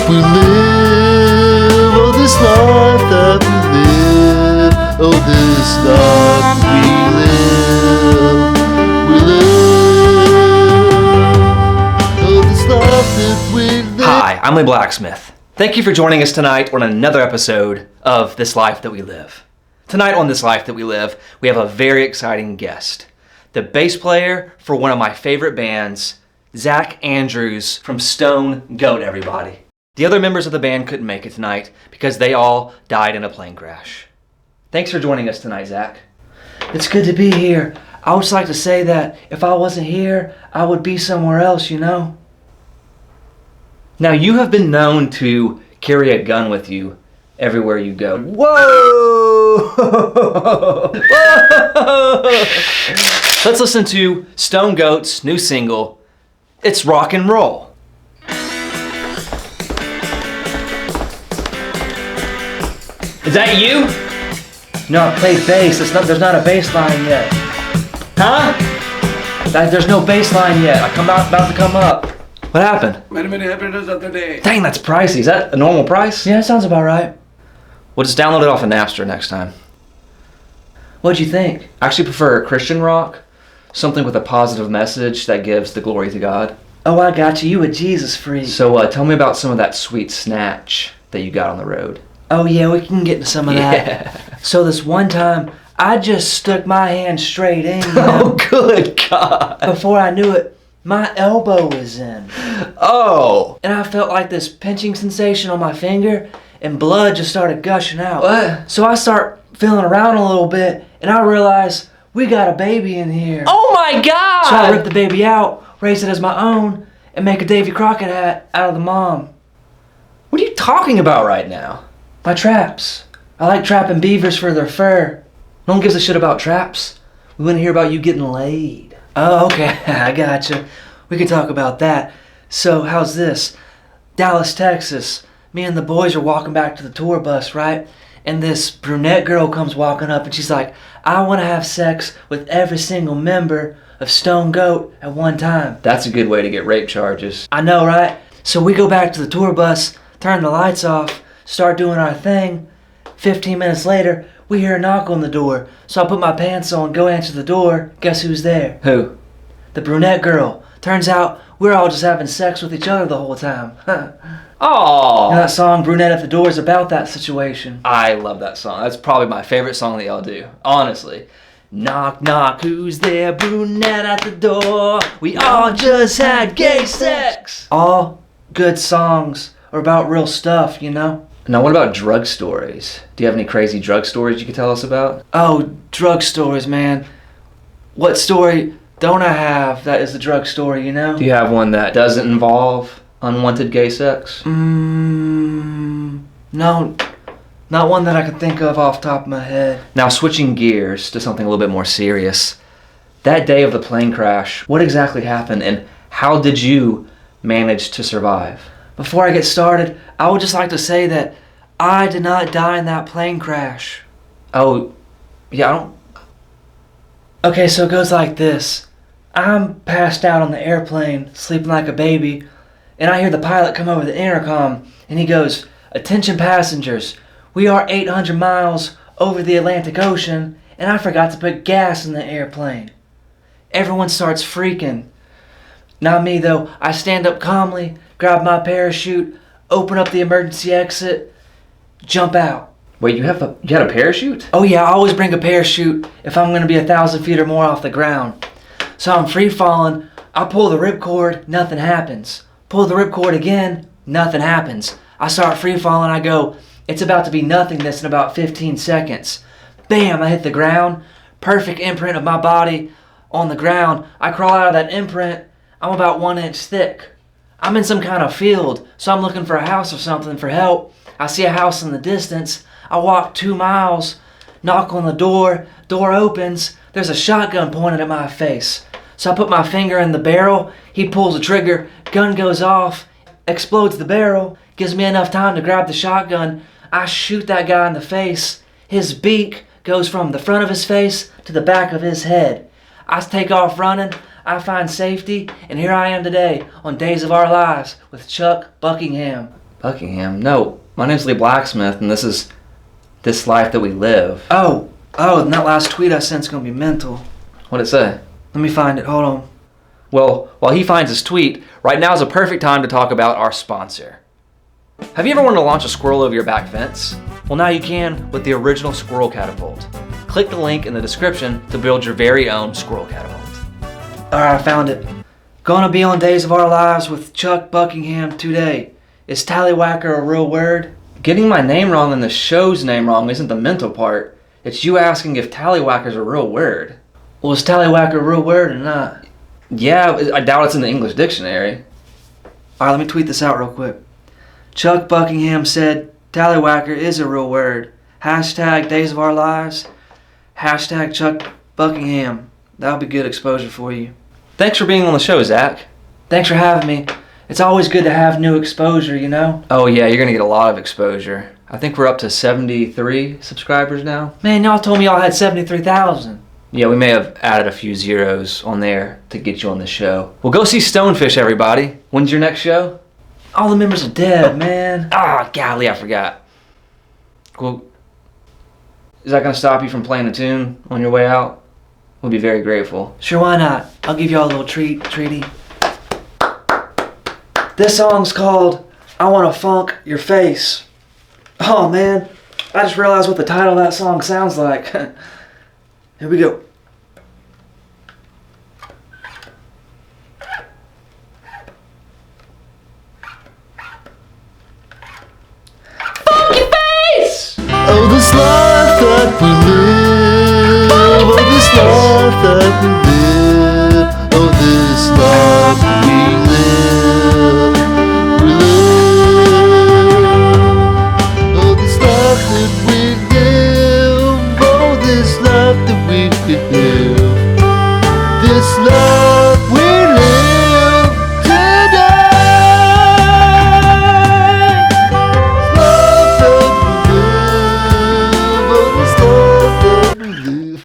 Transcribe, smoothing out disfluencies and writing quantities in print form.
we live, oh this life that we live, oh this life we live, oh this life that we live. Hi, I'm Blacksmith. Thank you for joining us tonight on another episode of This Life That We Live. Tonight on This Life That We Live, we have a very exciting guest. The bass player for one of my favorite bands, Zack from Stone Goat, everybody. The other members of the band couldn't make it tonight because they all died in a plane crash. Thanks for joining us tonight, Zack. It's good to be here. I would just like to say that if I wasn't here, I would be somewhere else, you know? Now, you have been known to carry a gun with you everywhere you go. Whoa! Whoa! Let's listen to Stone Goat's new single, It's Rock and Roll. Is that you? No, I play bass. There's not a bass line yet. Huh? There's no bass line yet. About to come up. What happened? Dang, that's pricey. Is that a normal price? Yeah, that sounds about right. We'll just download it off of Napster next time. What'd you think? I actually prefer Christian rock, something with a positive message that gives the glory to God. Oh, I got you. You a Jesus freak. So tell me about some of that sweet snatch that you got on the road. Oh yeah, we can get into some of that. Yeah. So this one time, I just stuck my hand straight in. You know? Oh, good God. Before I knew it, my elbow was in. Oh. And I felt like this pinching sensation on my finger, and blood just started gushing out. What? So I start feeling around a little bit, and I realize we got a baby in here. Oh my God! So I rip the baby out, raise it as my own, and make a Davy Crockett hat out of the mom. What are you talking about right now? My traps. I like trapping beavers for their fur. No one gives a shit about traps. We want to hear about you getting laid. Oh, okay, I gotcha. We can talk about that. So, how's this? Dallas, Texas. Me and the boys are walking back to the tour bus, right? And this brunette girl comes walking up and she's like, I want to have sex with every single member of Stone Goat at one time. That's a good way to get rape charges. I know, right? So we go back to the tour bus, turn the lights off, start doing our thing. 15 minutes later, we hear a knock on the door. So I put my pants on, go answer the door. Guess who's there? Who? The brunette girl. Turns out we're all just having sex with each other the whole time. Oh. That song, Brunette at the Door, is about that situation. I love that song. That's probably my favorite song that y'all do. Honestly. Knock, knock, who's there? Brunette at the door. We all just had gay sex. All good songs are about real stuff, you know? Now, what about drug stories? Do you have any crazy drug stories you could tell us about? Oh, drug stories, man. What story don't I have that is a drug story, you know? Do you have one that doesn't involve unwanted gay sex? No, not one that I can think of off the top of my head. Now, switching gears to something a little bit more serious. That day of the plane crash, what exactly happened and how did you manage to survive? Before I get started, I would just like to say that I did not die in that plane crash. Oh, yeah, I don't... Okay, so it goes like this. I'm passed out on the airplane, sleeping like a baby, and I hear the pilot come over the intercom, and he goes, "Attention passengers, we are 800 miles over the Atlantic Ocean, and I forgot to put gas in the airplane." Everyone starts freaking. Not me, though. I stand up calmly, grab my parachute, open up the emergency exit, jump out. Wait, you had a parachute? Oh yeah, I always bring a parachute if I'm going to be 1,000 feet or more off the ground. So I'm free falling, I pull the ripcord, nothing happens. Pull the ripcord again, nothing happens. I start free falling, I go, it's about to be nothingness in about 15 seconds. Bam, I hit the ground, perfect imprint of my body on the ground. I crawl out of that imprint, I'm about 1 inch thick. I'm in some kind of field, so I'm looking for a house or something for help. I see a house in the distance. I walk 2 miles, knock on the door opens, there's a shotgun pointed at my face. So I put my finger in the barrel, he pulls the trigger, gun goes off, explodes the barrel, gives me enough time to grab the shotgun. I shoot that guy in the face. His beak goes from the front of his face to the back of his head. I take off running, I find safety, and here I am today on Days of Our Lives with Chuck Buckingham. Buckingham? No, my name's Lee Blacksmith, and this is This Life That We Live. Oh, and that last tweet I sent's gonna be mental. What'd it say? Let me find it. Hold on. Well, while he finds his tweet, right now is a perfect time to talk about our sponsor. Have you ever wanted to launch a squirrel over your back fence? Well, now you can with the original Squirrel Catapult. Click the link in the description to build your very own Squirrel Catapult. Alright, I found it. Gonna be on Days of Our Lives with Chuck Buckingham today. Is tallywhacker a real word? Getting my name wrong and the show's name wrong isn't the mental part. It's you asking if tallywhacker's a real word. Well, is tallywhacker a real word or not? Yeah, I doubt it's in the English dictionary. Alright, let me tweet this out real quick. Chuck Buckingham said tallywhacker is a real word. Hashtag Days of Our Lives. Hashtag Chuck Buckingham. That'll be good exposure for you. Thanks for being on the show, Zack. Thanks for having me. It's always good to have new exposure, you know? Oh yeah, you're gonna get a lot of exposure. I think we're up to 73 subscribers now. Man, y'all told me y'all had 73,000. Yeah, we may have added a few zeros on there to get you on the show. Well, go see Stonefish, everybody. When's your next show? All the members are dead, man. Ah, golly, I forgot. Well, is that gonna stop you from playing a tune on your way out? We'll be very grateful. Sure, why not? I'll give y'all a little treaty. This song's called I Wanna Funk Your Face. Oh man, I just realized what the title of that song sounds like. Here we go.